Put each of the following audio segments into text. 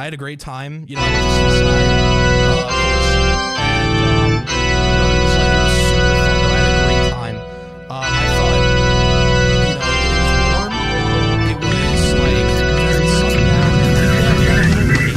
I had a great time. You know, I went to Seaside, of course, and it was like it was super fun. Though. I had a great time. I thought, you know, it was warm. It was like very sunny out, and we had a little break.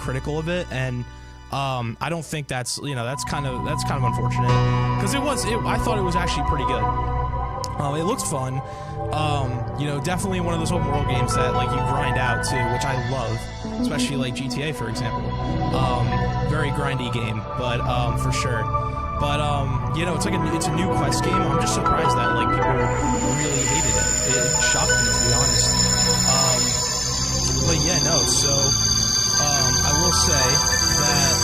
Critical of it, and I don't think that's, you know, that's kind of unfortunate, because I thought it was actually pretty good. It looks fun. You know, definitely one of those open world games that like you grind out too, which I love, especially like GTA, for example. Very grindy game, but for sure. But you know, it's a new quest game. I'm just surprised that like people really hated it. It shocked me, to be honest. But yeah, no. So I will say that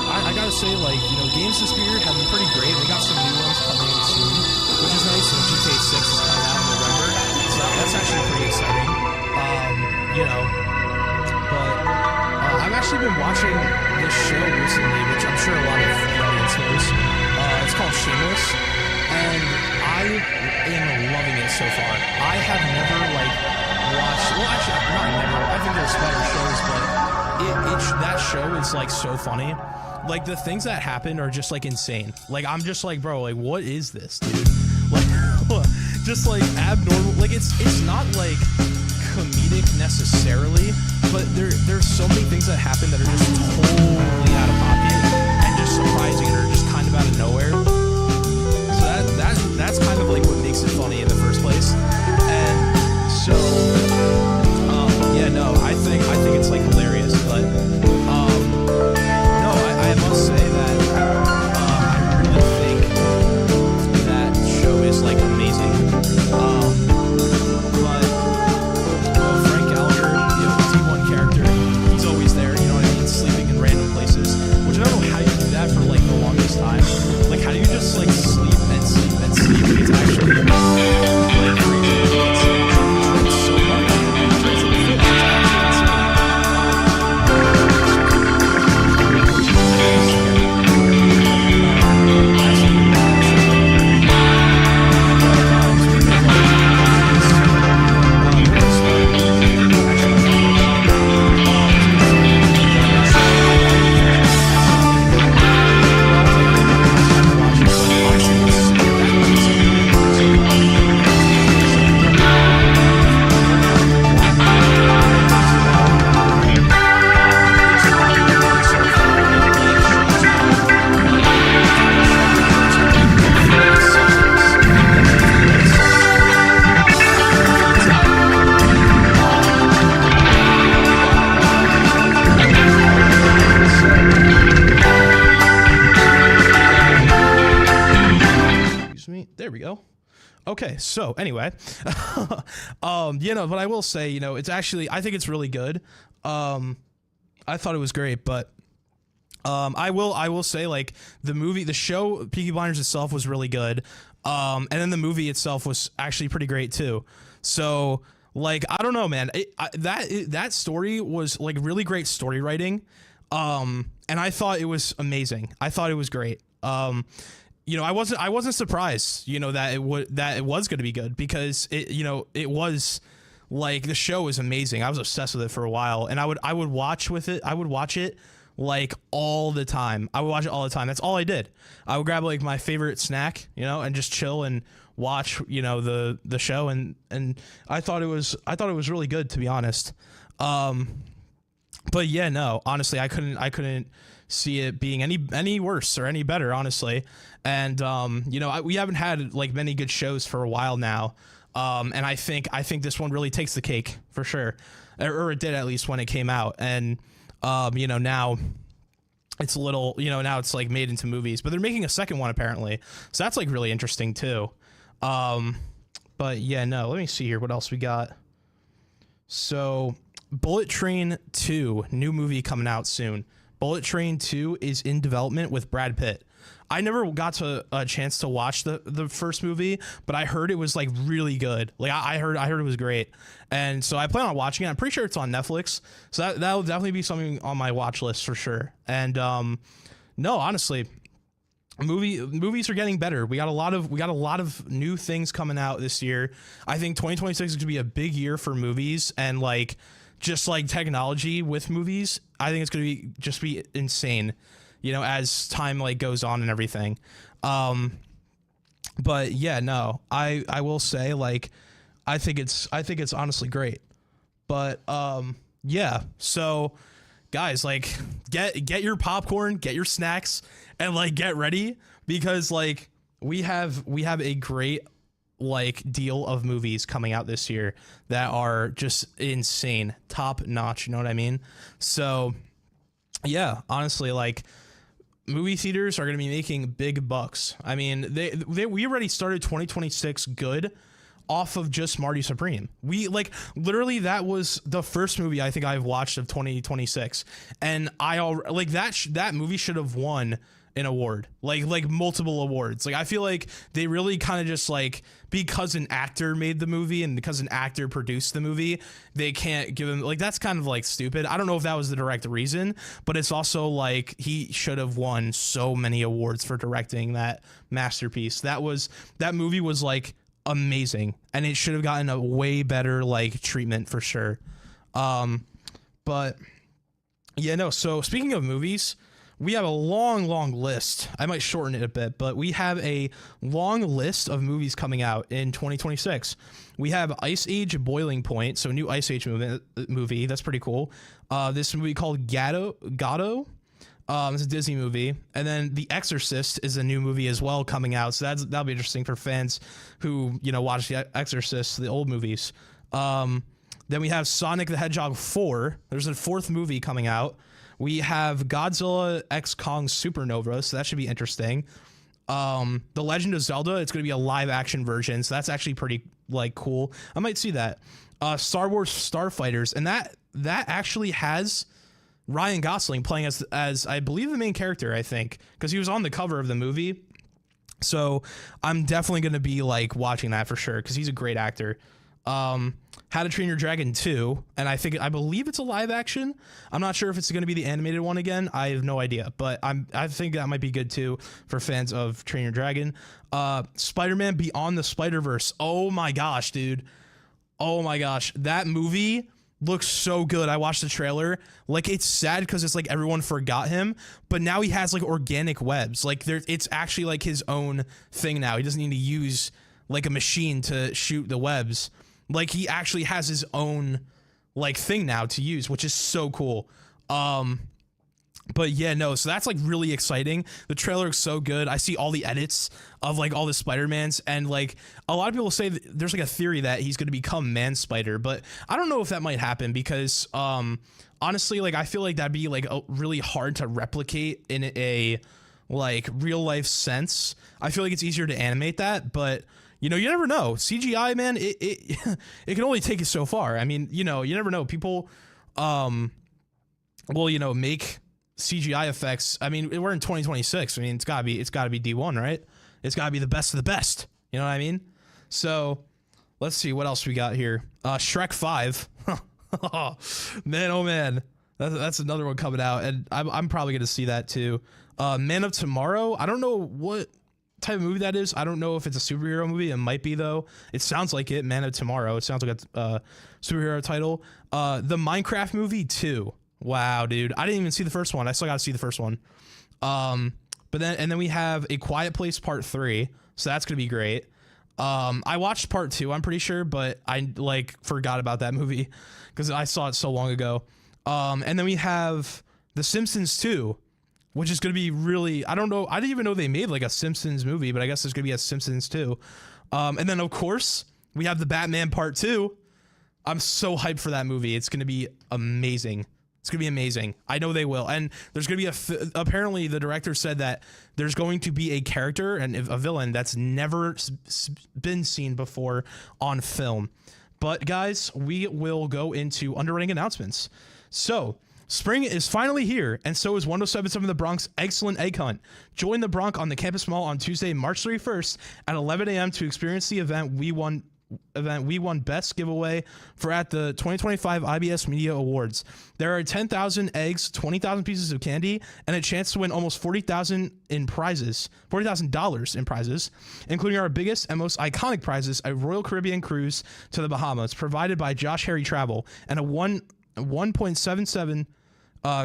I gotta say, like, you know, games this year have been pretty great. We got some new ones coming soon, which is nice. And GTA 6 is coming out in November, so that's actually pretty exciting. You know, but I've actually been watching this show recently, which I'm sure a lot of the audience knows. It's called Shameless, and I am loving it so far. I have never watched. Well, actually, not never. I think there's better shows, but that show is like so funny. Like the things that happen are just like insane. Like I'm just like, bro, like what is this, dude? Like just like abnormal. Like it's not like comedic necessarily, but there's so many things that happen that are just totally out of pocket and just surprising and are just kind of out of nowhere. So that's kind of like what makes it funny in the first place. And so yeah, no, I think it's like hilarious, but no, I must say that I really think that show is like amazing. But Frank Gallagher, you know, T1 character, he's always there, you know what I mean, sleeping in random places, which I don't know how you do that for like the longest time. Like how do you just like sleep and sleep and sleep? It's actually like crazy. It's so hard. Okay, so anyway, you know, but I will say, you know, it's actually, I think it's really good. I thought it was great, but I will say, like, the show Peaky Blinders itself was really good. And then the movie itself was actually pretty great too. So Like, I don't know, man. That story was like really great story writing. And I thought it was amazing. I thought it was great. You know, I wasn't surprised, you know, that it was going to be good, because it was like, the show is amazing. I was obsessed with it for a while, and I would watch it like all the time. I would watch it all the time. That's all I did. I would grab like my favorite snack, you know, and just chill and watch, you know, the show, and I thought it was really good, to be honest. But yeah, no, honestly, I couldn't see it being any worse or any better, honestly. And you know, we haven't had like many good shows for a while now. And I think this one really takes the cake for sure, or it did, at least when it came out. And you know, now it's a little, you know, now it's like made into movies, but they're making a second one apparently, so that's like really interesting too. But yeah, no, let me see here what else we got. So Bullet Train 2, new movie coming out soon. Bullet Train 2 is in development with Brad Pitt. I never got a chance to watch the first movie, but I heard it was like really good. Like I heard it was great, and so I plan on watching it. I'm pretty sure it's on Netflix, so that'll definitely be something on my watch list for sure. And no, honestly, movies are getting better. We got a lot of new things coming out this year. I think 2026 is gonna be a big year for movies, and like just like technology with movies. I think it's gonna be insane, you know, as time like goes on and everything. But yeah, no, I will say, like, I think it's honestly great. But yeah, so guys, like, get your popcorn, get your snacks, and like get ready, because like we have a great like deal of movies coming out this year that are just insane, top notch, you know what I mean? So yeah, honestly, like, movie theaters are going to be making big bucks. I mean, we already started 2026 good off of just Marty Supreme. We like literally, that was the first movie I think I've watched of 2026, and like that movie should have won an award, like multiple awards. Like, I feel like they really kind of just like, because an actor made the movie and because an actor produced the movie, they can't give him, like, that's kind of like stupid. I don't know if that was the direct reason, but it's also like he should have won so many awards for directing that masterpiece. That movie was like amazing, and it should have gotten a way better like treatment for sure. But yeah, no, so speaking of movies, we have a long list. I might shorten it a bit, but we have a long list of movies coming out in 2026. We have Ice Age Boiling Point, so new Ice Age movie. That's pretty cool. This movie called Gato. It's a Disney movie. And then The Exorcist is a new movie as well coming out, so that'll be interesting for fans who, you know, watch The Exorcist, the old movies. Then we have Sonic the Hedgehog 4. There's a fourth movie coming out. We have Godzilla x Kong Supernova, so that should be interesting. The Legend of Zelda, it's going to be a live action version, so that's actually pretty like cool. I might see that. Star Wars Starfighters, and that actually has Ryan Gosling playing as I believe the main character, I think, because he was on the cover of the movie. So I'm definitely going to be like watching that for sure, because he's a great actor. How to Train Your Dragon 2, and I believe it's a live action. I'm not sure if it's going to be the animated one again. I have no idea, but I think that might be good too for fans of Train Your Dragon. Spider-Man Beyond the Spider-Verse. Oh my gosh, dude. Oh my gosh, that movie looks so good. I watched the trailer. Like, it's sad because it's like everyone forgot him, but now he has like organic webs. Like, it's actually like his own thing now. He doesn't need to use like a machine to shoot the webs. Like, he actually has his own like thing now to use, which is so cool. But yeah, no, so that's like really exciting. The trailer looks so good. I see all the edits of like all the Spider-Mans, and like a lot of people say that there's like a theory that he's going to become Man-Spider, but I don't know if that might happen, because honestly, like, I feel like that'd be like really hard to replicate in a like real life sense. I feel like it's easier to animate that, but you know, you never know. CGI, man, it it can only take you so far. I mean, you know, you never know. People will, you know, make CGI effects. I mean, we're in 2026. I mean, it's gotta be D1, right? It's gotta be the best of the best. You know what I mean? So Let's see what else we got here. Shrek 5. Man, oh man. That's another one coming out, and I'm probably going to see that too. Man of Tomorrow. I don't know what type of movie that is. I don't know if it's a superhero movie. It might be, though. It sounds like it. Man of Tomorrow. It sounds like a superhero title. The Minecraft movie 2. Wow, dude. I didn't even see the first one. I still got to see the first one. But then we have A Quiet Place Part 3. So that's going to be great. I watched Part 2, I'm pretty sure, but I forgot about that movie because I saw it so long ago. And then we have The Simpsons 2, which is going to be really, I don't know. I didn't even know they made like a Simpsons movie, but I guess there's going to be a Simpsons 2. And then of course we have The Batman Part 2. I'm so hyped for that movie. It's going to be amazing. It's going to be amazing. I know they will. And there's going to be apparently the director said that there's going to be a character and a villain that's never been seen before on film. But guys, we will go into underwriting announcements. So spring is finally here, and so is 1077 The Bronx Excellent Egg Hunt. Join the Bronx on the campus mall on Tuesday, March 31st at 11 a.m. to experience the event we won best giveaway for at the 2025 IBS Media Awards. There are 10,000 eggs, 20,000 pieces of candy, and a chance to win almost $40,000 in prizes, including our biggest and most iconic prizes, a Royal Caribbean cruise to the Bahamas, provided by Josh Harry Travel, and a 1.77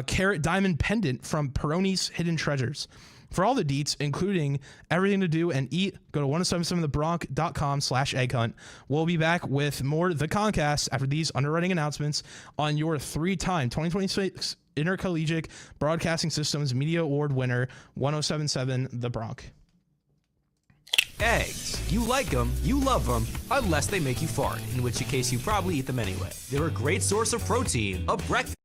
carat diamond pendant from Peroni's Hidden Treasures. For all the deets, including everything to do and eat, go to 1077thebronx.com/egghunt. We'll be back with more The ConCast after these underwriting announcements on your 3-time 2026 Intercollegiate Broadcasting Systems Media Award winner, 1077 The Bronx. Eggs. You like them, you love them, unless they make you fart, in which case you probably eat them anyway. They're a great source of protein, a breakfast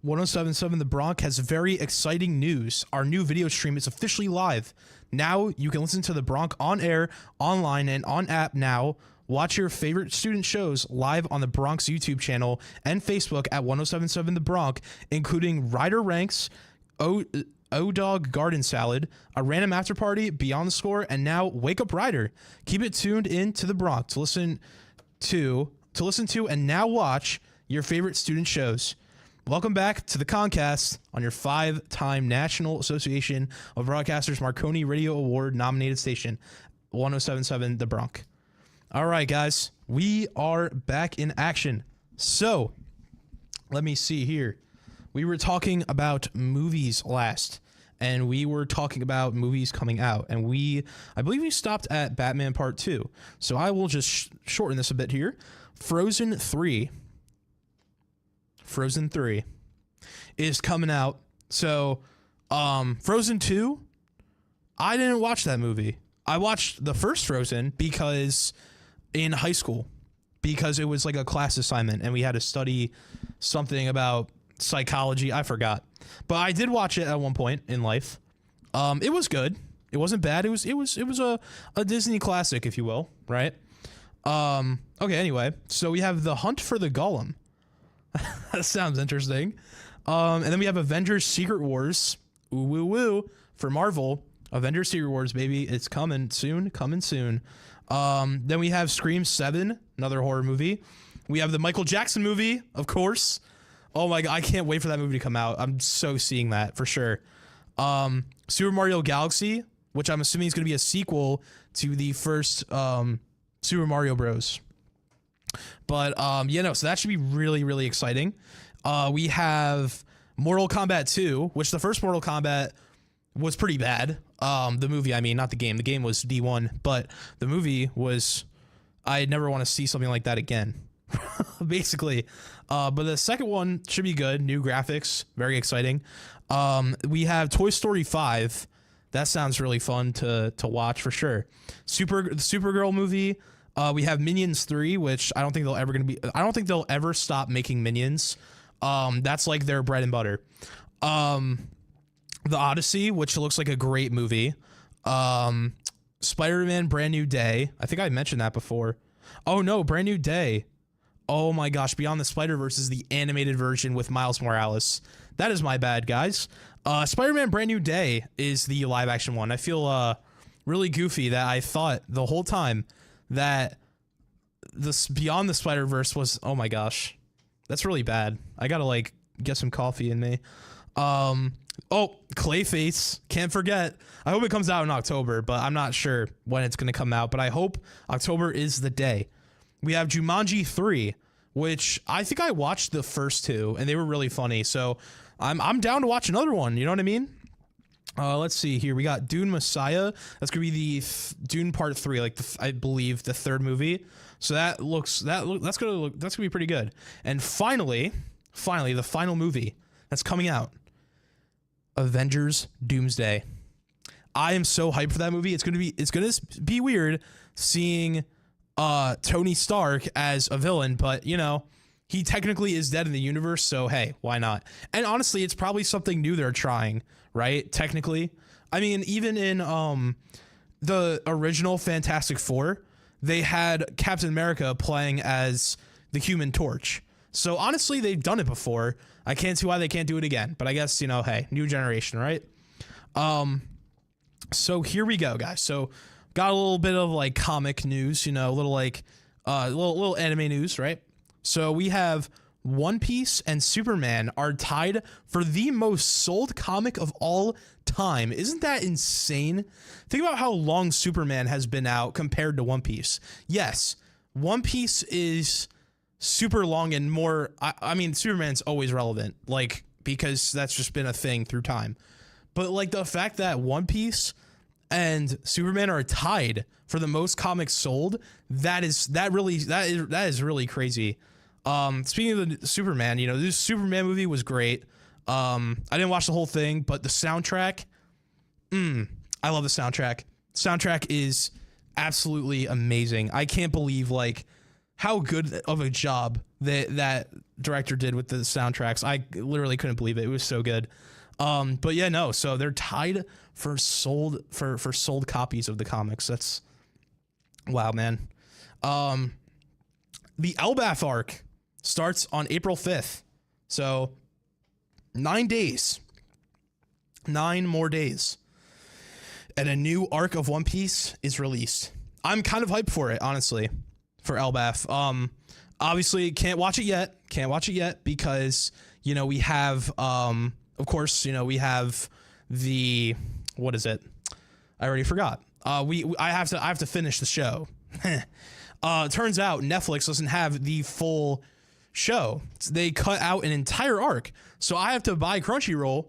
1077 The Bronx has very exciting news. Our new video stream is officially live. Now you can listen to The Bronx on air, online, and on app now. Watch your favorite student shows live on the Bronx YouTube channel and Facebook at 1077 The Bronx, including Rider Ranks, O-Dog Garden Salad, a random after party, Beyond the Score, and now Wake Up Rider. Keep it tuned in to The Bronx to listen to and now watch your favorite student shows. Welcome back to the ConCast on your 5-time National Association of Broadcasters Marconi Radio Award nominated station, 1077 The Bronx. All right, guys, we are back in action. So, let me see here. We were talking about movies last, and we were talking about movies coming out, and I believe we stopped at Batman Part 2. So I will just shorten this a bit here. Frozen 3 is coming out. So, Frozen 2, I didn't watch that movie. I watched the first Frozen because in high school, because it was like a class assignment and we had to study something about psychology. I forgot, but I did watch it at one point in life. It was good. It wasn't bad. It was a Disney classic, if you will, right? Okay, anyway, so we have The Hunt for the Golem. That sounds interesting. And then we have Avengers Secret Wars. Ooh, woo, woo. For Marvel. Avengers Secret Wars, baby. It's coming soon. Then we have Scream 7, another horror movie. We have the Michael Jackson movie, of course. Oh my God, I can't wait for that movie to come out. I'm so seeing that for sure. Super Mario Galaxy, which I'm assuming is going to be a sequel to the first Super Mario Bros. But so that should be really, really exciting. We have Mortal Kombat 2, which the first Mortal Kombat was pretty bad. The movie, I mean, not the game. The game was D1, but the movie was, I never want to see something like that again, basically. But the second one should be good. New graphics, very exciting. We have Toy Story 5. That sounds really fun to watch for sure. Supergirl movie. We have Minions 3, which I don't think they'll ever stop making Minions. That's like their bread and butter. The Odyssey, which looks like a great movie. Spider-Man Brand New Day. I think I mentioned that before. Oh no, Brand New Day. Oh my gosh, Beyond the Spider-Verse is the animated version with Miles Morales. That is my bad, guys. Spider-Man Brand New Day is the live action one. I feel really goofy that I thought the whole time that this Beyond the Spider-Verse was, oh my gosh. That's really bad. I gotta like get some coffee in me. Oh, Clayface. Can't forget. I hope it comes out in October, but I'm not sure when it's going to come out. But I hope October is the day. We have Jumanji 3, which I think I watched the first two, and they were really funny. So I'm down to watch another one. You know what I mean? Let's see here. We got Dune Messiah. That's going to be the Dune Part 3, like I believe the third movie. So that's going to be pretty good. And finally, the final movie that's coming out. Avengers Doomsday. I am so hyped for that movie. It's gonna be weird seeing Tony Stark as a villain, but you know, he technically is dead in the universe, so hey, why not? And honestly, it's probably something new they're trying, right? Technically. I mean, even in the original Fantastic Four, they had Captain America playing as the Human Torch. So honestly, they've done it before. I can't see why they can't do it again, but I guess, you know, hey, new generation, right? So here we go, guys. So got a little bit of like comic news, you know, a little like little anime news, right? So we have One Piece and Superman are tied for the most sold comic of all time. Isn't that insane? Think about how long Superman has been out compared to One Piece. Yes, One Piece is super long and more, I mean, Superman's always relevant, like, because that's just been a thing through time. But like the fact that One Piece and Superman are tied for the most comics sold, that is really crazy. Speaking of the Superman, you know, this Superman movie was great. I didn't watch the whole thing, but the soundtrack, I love the soundtrack. Soundtrack is absolutely amazing. I can't believe like how good of a job that director did with the soundtracks. I literally couldn't believe it. It was so good. But yeah, no. So they're tied for sold copies of the comics. That's wow, man. The Elbaf arc starts on April 5th. So 9 days. 9 more days. And a new arc of One Piece is released. I'm kind of hyped for it, honestly, for Elbaf. Obviously can't watch it yet because, you know, we have, of course, you know, we have the, what is it? I already forgot. I have to finish the show. It turns out Netflix doesn't have the full show. They cut out an entire arc. So I have to buy Crunchyroll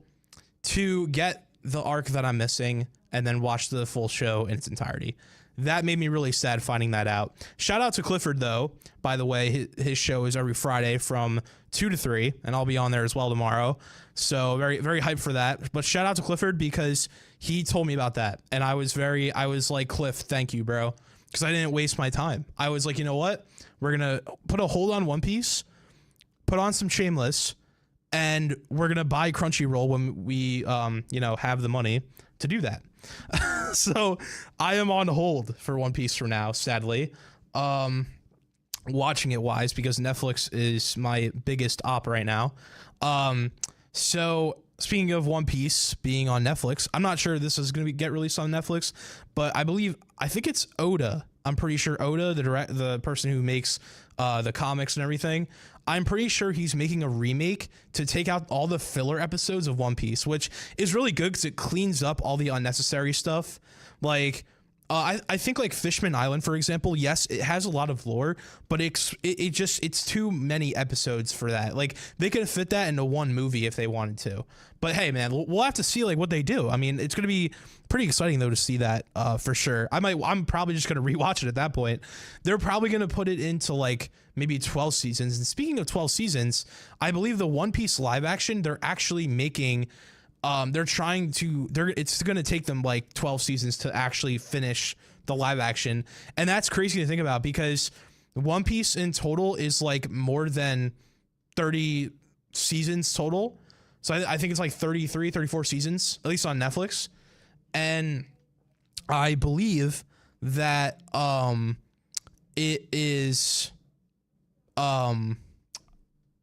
to get the arc that I'm missing and then watch the full show in its entirety. That made me really sad finding that out. Shout out to Clifford, though. By the way, his show is every Friday from 2 to 3, and I'll be on there as well tomorrow. So very, very hyped for that. But shout out to Clifford because he told me about that. And I was like, Cliff, thank you, bro. Because I didn't waste my time. I was like, you know what? We're going to put a hold on One Piece, put on some Shameless, and we're going to buy Crunchyroll when we, you know, have the money to do that. So I am on hold for One Piece for now, sadly. Watching it wise, because Netflix is my biggest op right now. So speaking of One Piece being on Netflix, I'm not sure this is going to get released on Netflix, but I think it's Oda. I'm pretty sure Oda, the person who makes the comics and everything, I'm pretty sure he's making a remake to take out all the filler episodes of One Piece, which is really good because it cleans up all the unnecessary stuff. Like, I think like Fishman Island, for example, yes, it has a lot of lore, but it's too many episodes for that. Like, they could fit that into one movie if they wanted to. But hey, man, we'll have to see like what they do. I mean, it's gonna be pretty exciting though to see that for sure. I'm probably just gonna rewatch it at that point. They're probably gonna put it into like maybe 12 seasons. And speaking of 12 seasons, I believe the One Piece live action, they're actually making. It's going to take them like 12 seasons to actually finish the live action. And that's crazy to think about because One Piece in total is like more than 30 seasons total. So I think it's like 33, 34 seasons, at least on Netflix. And I believe that, it is, oh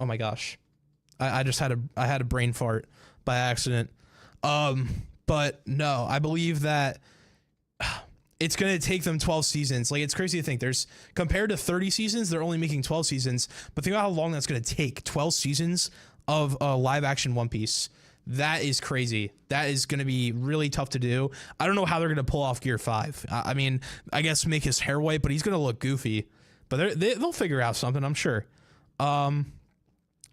my gosh, I had a brain fart by accident. But no, I believe that it's going to take them 12 seasons. Like, it's crazy to think there's compared to 30 seasons, they're only making 12 seasons, but think about how long that's going to take. 12 seasons of a live action One Piece. That is crazy. That is going to be really tough to do. I don't know how they're going to pull off Gear 5. I mean, I guess make his hair white, but he's going to look goofy, but they'll figure out something, I'm sure.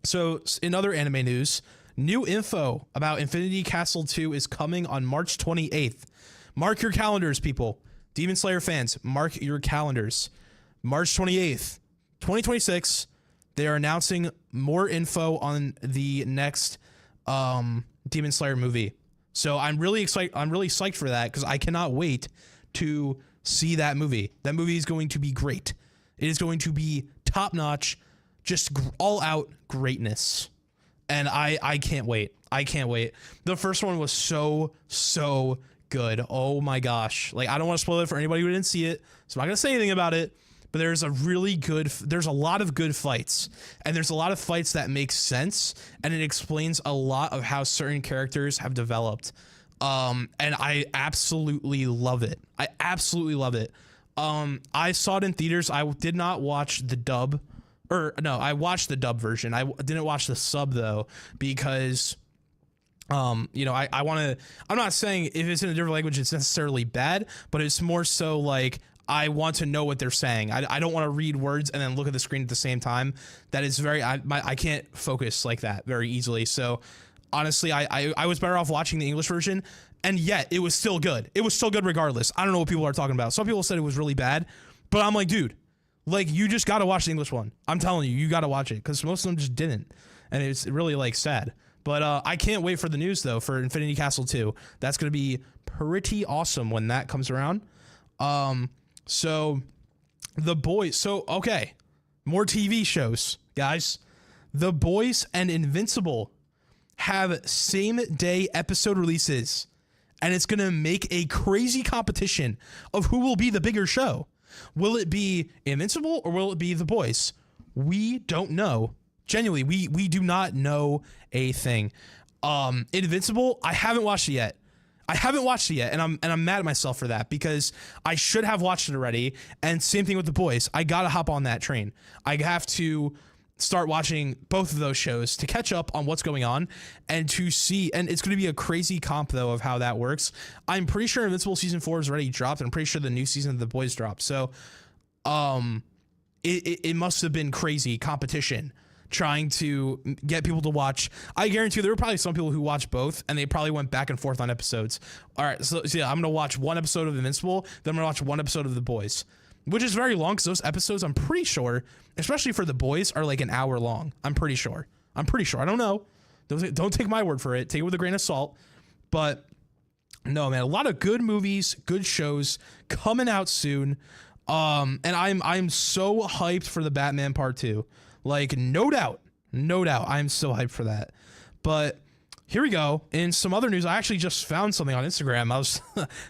So in other anime news, new info about Infinity Castle 2 is coming on March 28th. Mark your calendars, people. Demon Slayer fans, mark your calendars. March 28th, 2026. They are announcing more info on the next Demon Slayer movie. So I'm really excited. I'm really psyched for that because I cannot wait to see that movie. That movie is going to be great. It is going to be top notch, just all out greatness. And I can't wait. I can't wait. The first one was so good. Oh my gosh. Like, I don't want to spoil it for anybody who didn't see it, so I'm not going to say anything about it, but there's a lot of good fights, and there's a lot of fights that make sense, and it explains a lot of how certain characters have developed. And I absolutely love it. I absolutely love it. I saw it in theaters. I did not watch the dub. Or no, I watched the dub version. I didn't watch the sub though, because, you know, I'm not saying if it's in a different language, it's necessarily bad, but it's more so like, I want to know what they're saying. I don't want to read words and then look at the screen at the same time. That is I can't focus like that very easily. So honestly, I was better off watching the English version, and yet it was still good. It was still good regardless. I don't know what people are talking about. Some people said it was really bad, but I'm like, dude, like, you just got to watch the English one. I'm telling you, you got to watch it because most of them just didn't. And it's really like sad, but I can't wait for the news though, for Infinity Castle 2. That's going to be pretty awesome when that comes around. So the boys, okay. More TV shows, guys. The Boys and Invincible have same-day episode releases, and it's going to make a crazy competition of who will be the bigger show. Will it be Invincible or will it be The Boys? We don't know. Genuinely, we do not know a thing. Invincible, I haven't watched it yet. And I'm mad at myself for that because I should have watched it already. And same thing with The Boys. I gotta hop on that train. I have to start watching both of those shows to catch up on what's going on and to see. And it's going to be a crazy comp though of how that works. I'm pretty sure Invincible season 4 is already dropped. And I'm pretty sure the new season of The Boys dropped. So, it must have been crazy competition trying to get people to watch. I guarantee there were probably some people who watched both and they probably went back and forth on episodes. All right, so yeah, I'm gonna watch one episode of Invincible, then I'm gonna watch one episode of The Boys, which is very long because those episodes, I'm pretty sure, especially for The Boys, are like an hour long. I'm pretty sure. I don't know. Don't take my word for it. Take it with a grain of salt. But no, man, a lot of good movies, good shows coming out soon. And I'm so hyped for the Batman Part 2. Like, no doubt, I'm so hyped for that. But here we go. In some other news, I actually just found something on Instagram. I was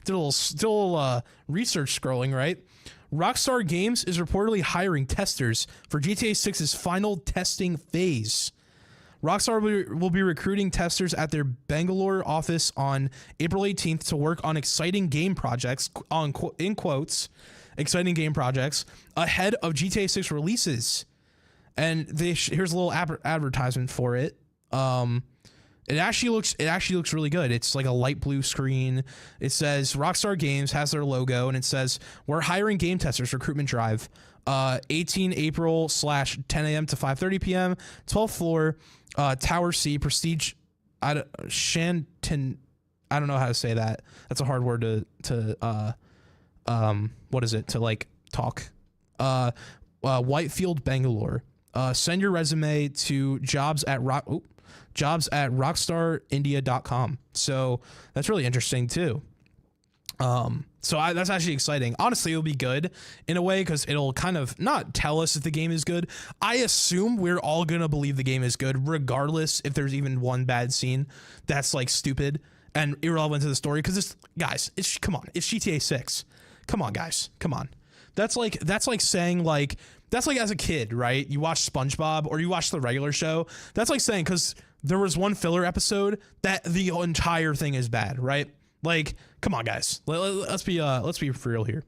did a little research scrolling, right? Rockstar Games is reportedly hiring testers for GTA 6's final testing phase. Rockstar will be recruiting testers at their Bangalore office on April 18th to work on exciting game projects, in quotes, exciting game projects, ahead of GTA 6 releases. And here's a little advertisement for it. It actually looks really good. It's like a light blue screen. It says Rockstar Games has their logo, and it says we're hiring game testers. Recruitment drive, 18 April / 10 a.m. to 5:30 p.m. 12th floor, Tower C, Prestige. Shanton. I don't know how to say that. That's a hard word to what is it to like talk. Whitefield, Bangalore. Send your resume to jobs at rockstarindia.com. So that's really interesting too. That's actually exciting. Honestly, it'll be good in a way because it'll kind of not tell us if the game is good. I assume we're all gonna believe the game is good, regardless if there's even one bad scene that's like stupid and irrelevant to the story. Because come on, it's GTA 6. Come on, guys, come on. That's like saying like. That's like as a kid, right? You watch SpongeBob or you watch the regular show. That's like saying because there was one filler episode that the entire thing is bad, right? Like, come on, guys. Let's be for real here.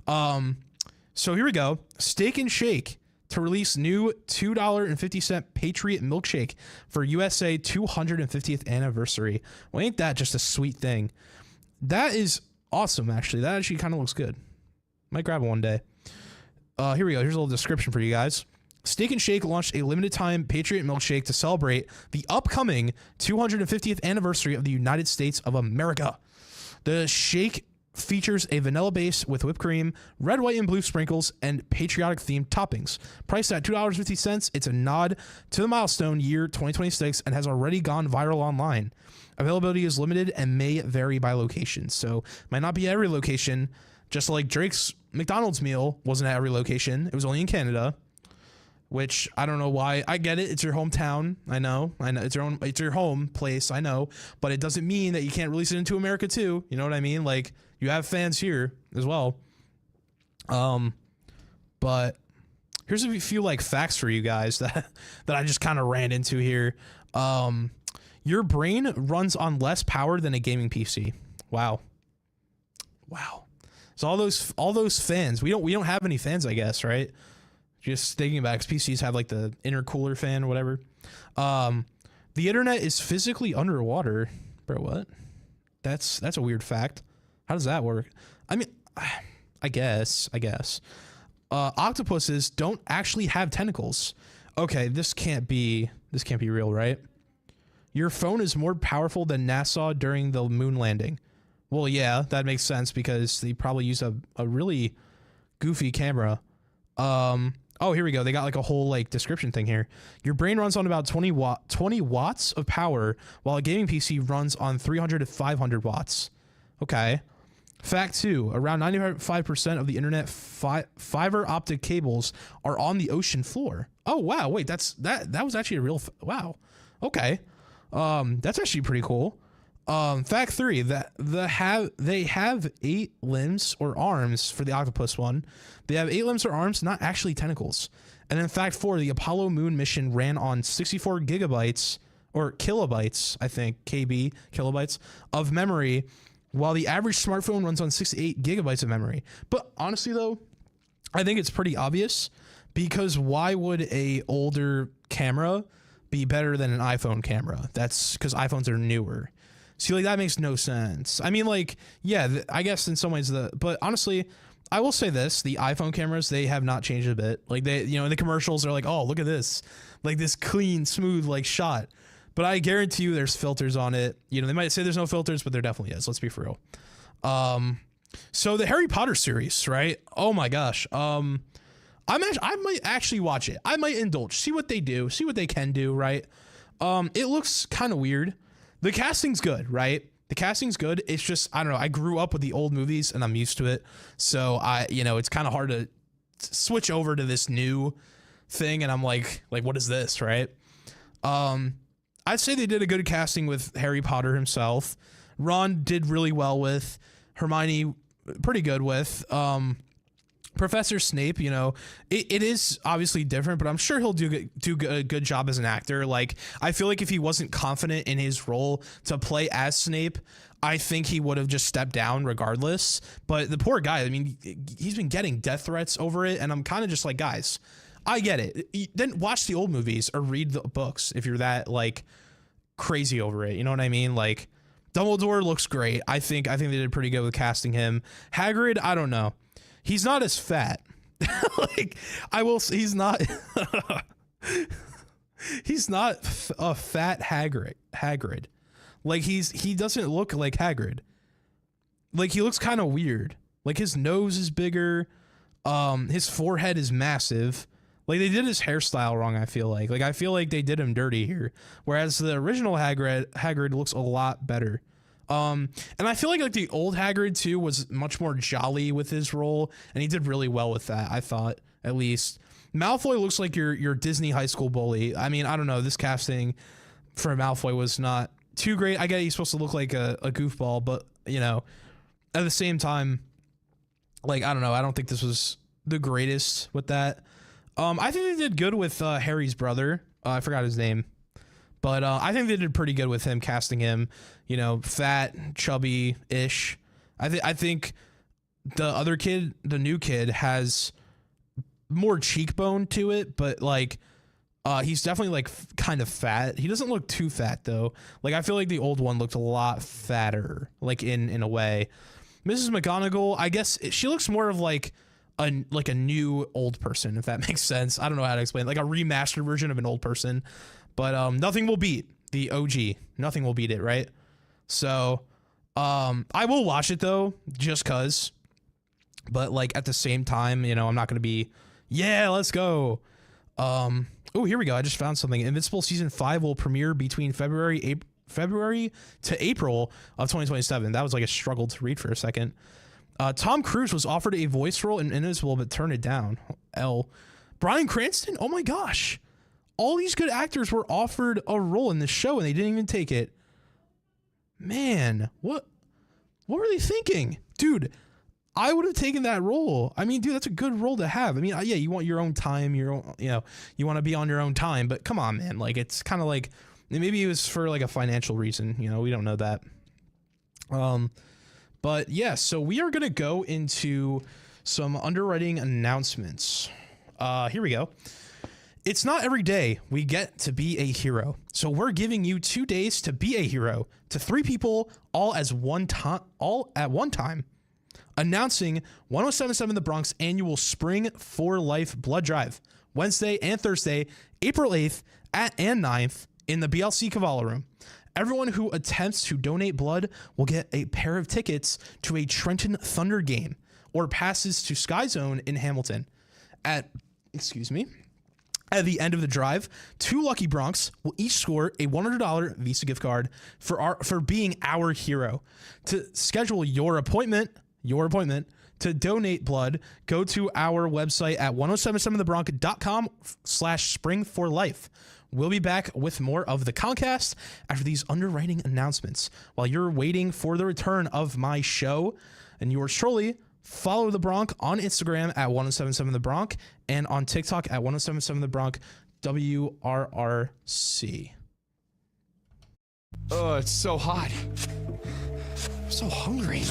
So here we go. Steak and Shake to release new $2.50 Patriot milkshake for USA 250th anniversary. Well, ain't that just a sweet thing? That is awesome, actually. That actually kind of looks good. Might grab it one day. Here we go. Here's a little description for you guys. Steak and Shake launched a limited time Patriot milkshake to celebrate the upcoming 250th anniversary of the United States of America. The shake features a vanilla base with whipped cream, red, white, and blue sprinkles, and patriotic themed toppings. Priced at $2.50, it's a nod to the milestone year 2026 and has already gone viral online. Availability is limited and may vary by location. So might not be every location, just like Drake's McDonald's meal wasn't at every location. It was only in Canada, which I don't know why. I get it. It's your hometown. I know. It's your home place. I know, but it doesn't mean that you can't release it into America too. You know what I mean? Like you have fans here as well. But here's a few like facts for you guys that I just kind of ran into here. Your brain runs on less power than a gaming PC. Wow. So all those fans, we don't have any fans, I guess, right? Just thinking about it, 'cause PCs have like the intercooler fan or whatever. The internet is physically underwater. Bro, what? That's a weird fact. How does that work? I mean, I guess. Octopuses don't actually have tentacles. Okay, this can't be real, right? Your phone is more powerful than NASA during the moon landing. Well, yeah, that makes sense because they probably use a really goofy camera. Oh, here we go. They got like a whole like description thing here. Your brain runs on about 20 watts of power, while a gaming PC runs on 300 to 500 watts. Okay. Fact 2, around 95% of the internet fiber optic cables are on the ocean floor. Oh, wow. Wait, that was actually a real, wow. Okay. That's actually pretty cool. Fact 3, that they have 8 limbs or arms for the octopus one. They have 8 limbs or arms, not actually tentacles. And then fact 4, the Apollo moon mission ran on 64 gigabytes or kilobytes, I think, KB, kilobytes of memory, while the average smartphone runs on 68 gigabytes of memory. But honestly, though, I think it's pretty obvious, because why would a older camera be better than an iPhone camera? That's because iPhones are newer. See, like, that makes no sense. I mean, like, yeah, I guess in some ways, but honestly, I will say this, the iPhone cameras, they have not changed a bit. Like, they, you know, in the commercials are like, oh, look at this, like this clean, smooth, like, shot. But I guarantee you there's filters on it. You know, they might say there's no filters, but there definitely is. Let's be for real. So the Harry Potter series, right? Oh my gosh. I might actually watch it. I might indulge, see what they do, see what they can do, right? It looks kind of weird. The casting's good, right? The casting's good. It's just, I don't know. I grew up with the old movies and I'm used to it. So it's kind of hard to switch over to this new thing. And I'm like, what is this, right? I'd say they did a good casting with Harry Potter himself. Ron did really well with. Hermione, pretty good with. Professor Snape, you know, it is obviously different, but I'm sure he'll do a good job as an actor. Like, I feel like if he wasn't confident in his role to play as Snape, I think he would have just stepped down regardless. But the poor guy, I mean, he's been getting death threats over it, and I'm kind of just like, guys, I get it. Then watch the old movies or read the books if you're that, like, crazy over it. You know what I mean? Like, Dumbledore looks great. I think they did pretty good with casting him. Hagrid, I don't know. He's not as fat. Like, I will say, he's not he's not a fat Hagrid. Like, he doesn't look like Hagrid. Like, he looks kind of weird. Like, his nose is bigger. His forehead is massive. Like, they did his hairstyle wrong, I feel like. Like, I feel like they did him dirty here. Whereas the original Hagrid looks a lot better. And I feel like the old Hagrid, too, was much more jolly with his role. And he did really well with that, I thought, at least. Malfoy looks like your Disney high school bully. I mean, I don't know. This casting for Malfoy was not too great. I get he's supposed to look like a goofball. But, you know, at the same time, like, I don't know. I don't think this was the greatest with that. I think they did good with Harry's brother. I forgot his name. But I think they did pretty good with him, casting him, you know, fat, chubby-ish. I think the other kid, the new kid, has more cheekbone to it, but, like, he's definitely, like, kind of fat. He doesn't look too fat, though. Like, I feel like the old one looked a lot fatter, like, in a way. Mrs. McGonagall, I guess she looks more of, like a new old person, if that makes sense. I don't know how to explain it. Like a remastered version of an old person. But nothing will beat the OG. Nothing will beat it, right? So I will watch it, though, just because. But, like, at the same time, you know, I'm not going to be, yeah, let's go. Oh, here we go. I just found something. Invincible Season 5 will premiere between February to April of 2027. That was, like, a struggle to read for a second. Tom Cruise was offered a voice role in Invincible, but turned it down. Bryan Cranston? Oh, my gosh. All these good actors were offered a role in this show, and they didn't even take it. Man, what were they thinking? Dude, I would have taken that role. I mean, dude, that's a good role to have. I mean, yeah, you want your own time, your own, you know, you want to be on your own time, but come on, man. Like, it's kind of like, maybe it was for, like, a financial reason. You know, we don't know that. But yeah, so we are going to go into some underwriting announcements. Here we go. It's not every day we get to be a hero. So we're giving you 2 days to be a hero to 3 people all at one time. Announcing 1077 The Bronx annual Spring for Life blood drive. Wednesday and Thursday, April 8th and 9th in the BLC Cavallo Room. Everyone who attempts to donate blood will get a pair of tickets to a Trenton Thunder game or passes to Sky Zone in Hamilton. At the end of the drive, 2 lucky Bronx will each score a $100 Visa gift card for being our hero. To schedule your appointment, your appointment to donate blood, go to our website at 1077thebronc.com/spring4life. We'll be back with more of the ConCast after these underwriting announcements. While you're waiting for the return of my show, and yours truly, follow the Bronc on Instagram at 1077thebronc and on TikTok at 1077thebronc WRRC. Oh, it's so hot. I'm so hungry.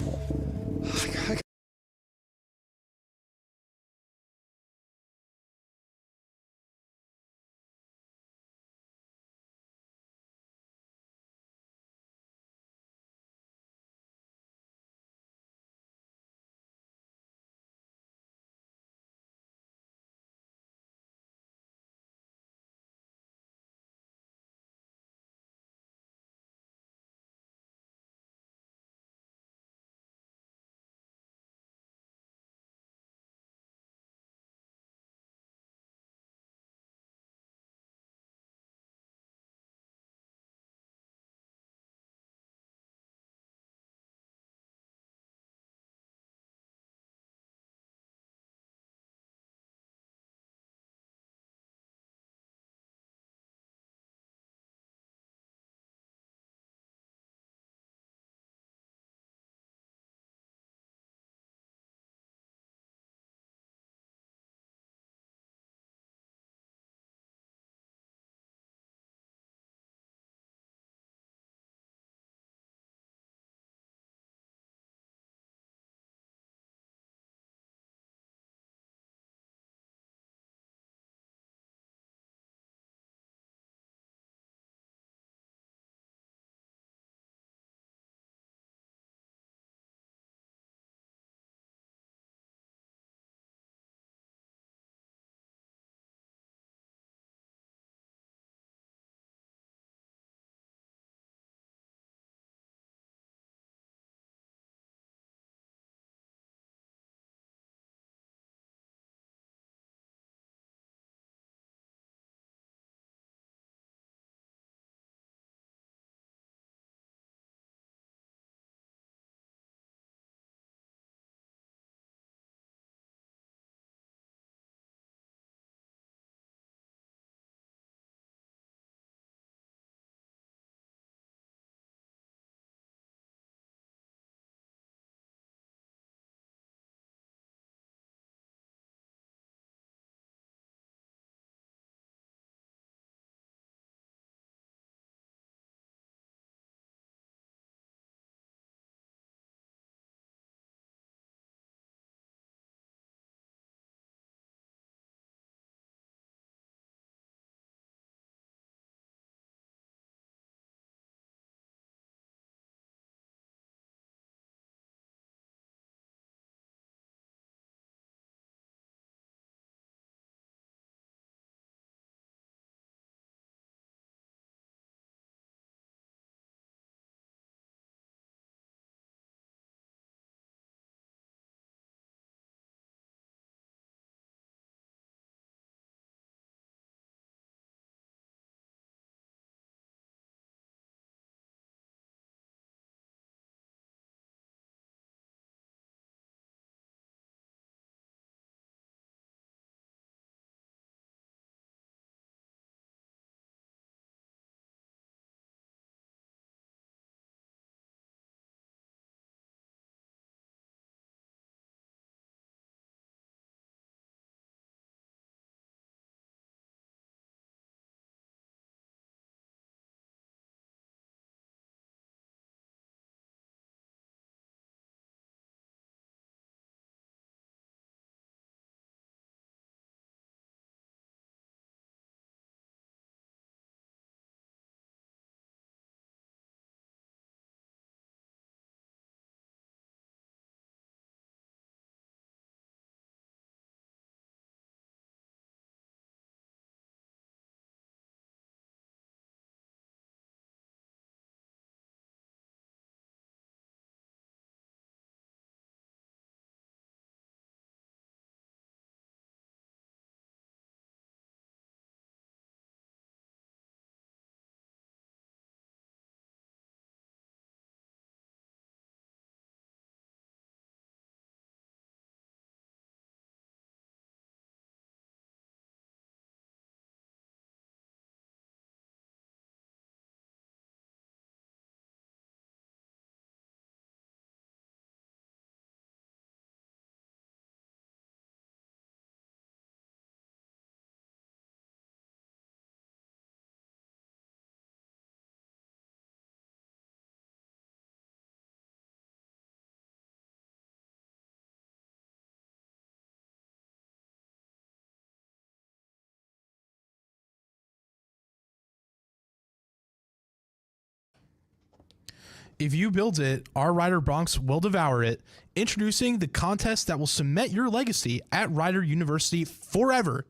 if you build it, our Rider Bronx will devour it. Introducing the contest that will cement your legacy at Rider University forever.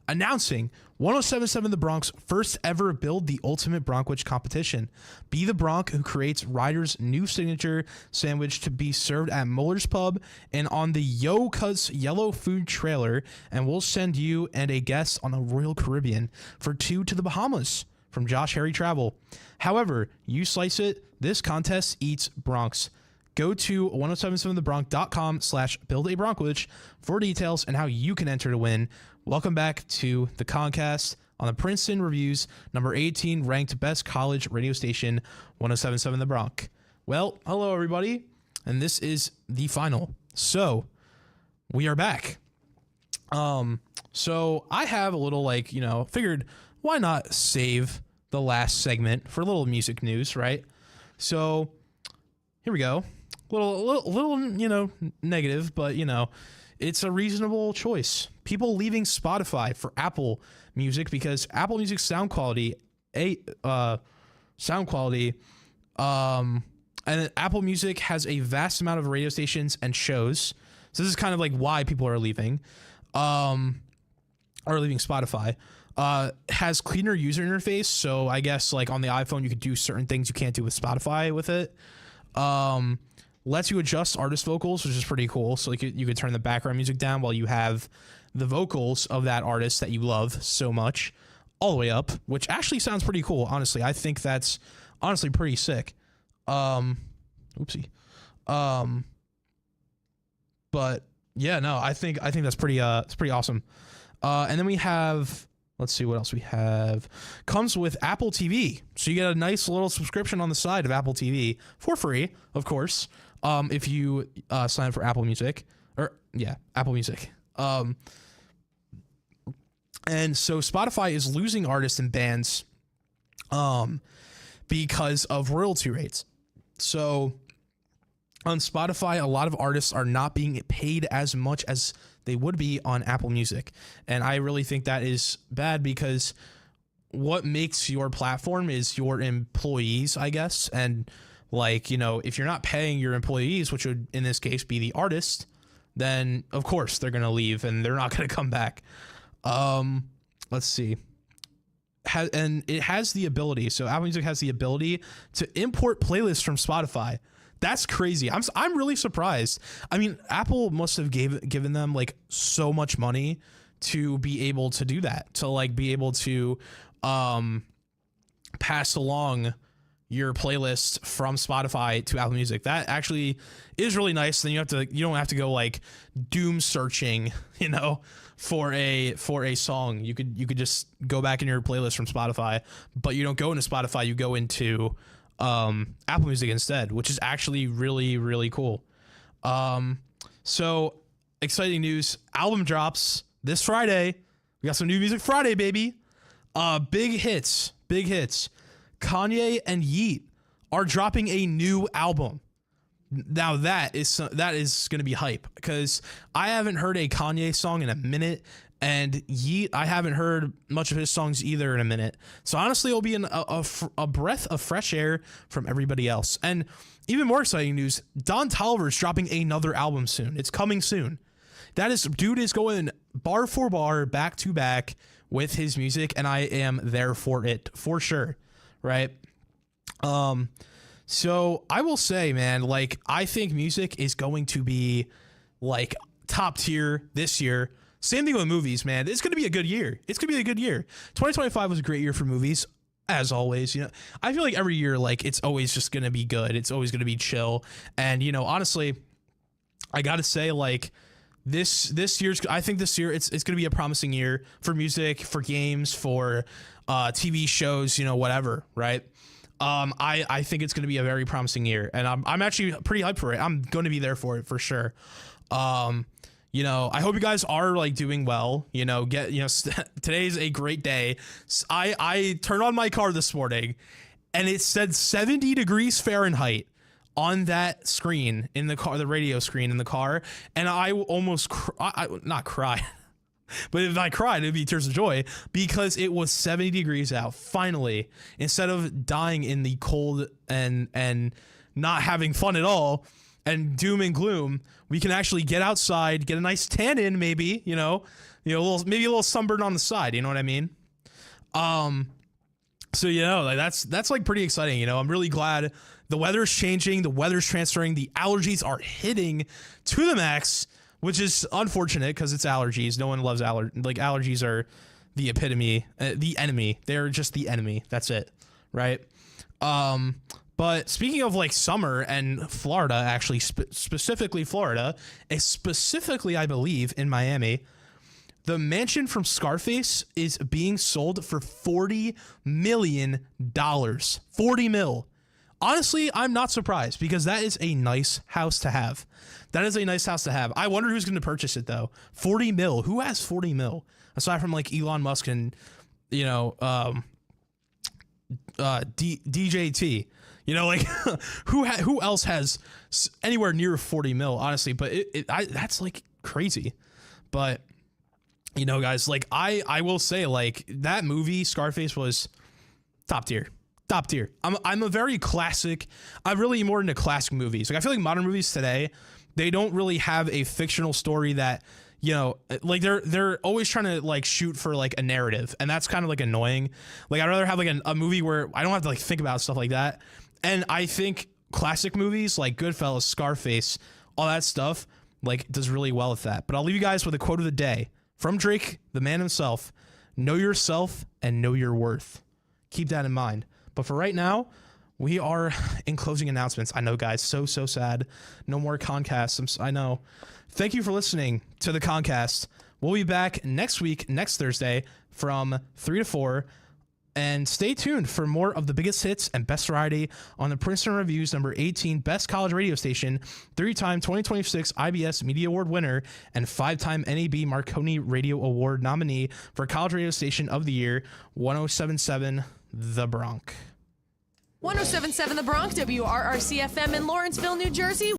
Announcing 1077 The Bronx first ever Build the Ultimate Bronkwich competition. Be the Bronc who creates Rider's new signature sandwich to be served at Muller's Pub and on the Yo Cuts Yellow Food trailer, and we'll send you and a guest on a Royal Caribbean for 2 to the Bahamas from Josh Harry Travel. However you slice it, this contest eats Bronx. Go to 1077thebronx.com/buildabronkwich for details and how you can enter to win. Welcome back to the ConCast on the Princeton Review's number 18 ranked best college radio station, 1077 The Bronx. Well, hello everybody, and this is the final. So, we are back. So I have a little figured why not save the last segment for a little music news, right? So, here we go. Little negative, but it's a reasonable choice. People leaving Spotify for Apple Music because Apple Music's sound quality, and Apple Music has a vast amount of radio stations and shows. So this is kind of like why people are leaving Spotify. Has cleaner user interface, so I guess like on the iPhone you could do certain things you can't do with Spotify with it. Lets you adjust artist vocals, which is pretty cool. So you could turn the background music down while you have the vocals of that artist that you love so much all the way up, which actually sounds pretty cool. Honestly, I think that's honestly pretty sick. Oopsie. But yeah, no, I think that's pretty it's pretty awesome. And then we have, let's see what else we have. Comes with Apple TV. So you get a nice little subscription on the side of Apple TV for free, of course. If you sign up for Apple Music, Apple Music. And so Spotify is losing artists and bands because of royalty rates. So on Spotify, a lot of artists are not being paid as much as they would be on Apple Music. And I really think that is bad because what makes your platform is your employees, I guess. And if you're not paying your employees, which would in this case be the artist, then of course they're going to leave and they're not going to come back. Let's see. And it has the ability. So Apple Music has the ability to import playlists from Spotify. That's crazy. I'm really surprised. I mean, Apple must have given them so much money to be able to do that, to be able to pass along your playlist from Spotify to Apple Music. That actually is really nice. Then you don't have to go doom searching, for a song. You could just go back in your playlist from Spotify, but you don't go into Spotify, you go into Apple Music instead, which is actually really, really cool. So exciting news. Album drops this Friday. We got some new music Friday, baby. Big hits. Kanye and Yeet are dropping a new album. Now that is going to be hype because I haven't heard a Kanye song in a minute, and Yeet, I haven't heard much of his songs either in a minute. So honestly, it'll be a breath of fresh air from everybody else. And even more exciting news, Don Toliver's dropping another album soon. It's coming soon. Dude is going bar for bar, back to back with his music, and I am there for it for sure. Right. So I will say, man, I think music is going to be top tier this year. Same thing with movies, man. It's going to be a good year. 2025 was a great year for movies, as always. I feel like every year, it's always just going to be good. It's always going to be chill. And, honestly, I got to say, this year, it's going to be a promising year for music, for games, for TV shows, whatever, right? I think it's going to be a very promising year, and I'm actually pretty hyped for it. I'm going to be there for it for sure. I hope you guys are doing well. Today's a great day. I turned on my car this morning, and it said 70 degrees Fahrenheit on that screen in the car, the radio screen in the car, and I almost not cry. But if I cried, it'd be tears of joy because it was 70 degrees out. Finally, instead of dying in the cold and not having fun at all and doom and gloom, we can actually get outside, get a nice tan in, maybe, maybe a little sunburn on the side. You know what I mean? So, like that's like pretty exciting. I'm really glad the weather's changing, the weather's transferring, the allergies are hitting to the max, which is unfortunate because it's allergies. No one loves allergies are the epitome, the enemy. They're just the enemy. That's it. Right. But speaking of like summer and Florida, actually specifically Florida, specifically, I believe in Miami, the mansion from Scarface is being sold for $40 million. 40 mil. Honestly, I'm not surprised because that is a nice house to have. That is a nice house to have. I wonder who's going to purchase it though. 40 mil. Who has 40 mil? Aside from like Elon Musk and, DJT. Like who else has anywhere near 40 mil, honestly, but that's like crazy. But guys, like I will say, like, that movie Scarface was top tier. I'm a very classic. I'm really more into classic movies. Like I feel like modern movies today, they don't really have a fictional story that, like they're always trying to like shoot for like a narrative, and that's kind of like annoying. Like I'd rather have like a movie where I don't have to like think about stuff like that. And I think classic movies like Goodfellas, Scarface, all that stuff like does really well with that. But I'll leave you guys with a quote of the day from Drake, the man himself. Know yourself and know your worth. Keep that in mind. But for right now, we are in closing announcements. I know, guys, so sad. No more ConCast. I know. Thank you for listening to the ConCast. We'll be back next week, next Thursday, from 3 to 4. And stay tuned for more of the biggest hits and best variety on the Princeton Review's number 18 Best College Radio Station, 3-time 2026 IBS Media Award winner, and 5-time NAB Marconi Radio Award nominee for College Radio Station of the Year, 107.7 The Bronx. 107.7 The Bronx, WRRC-FM in Lawrenceville, New Jersey.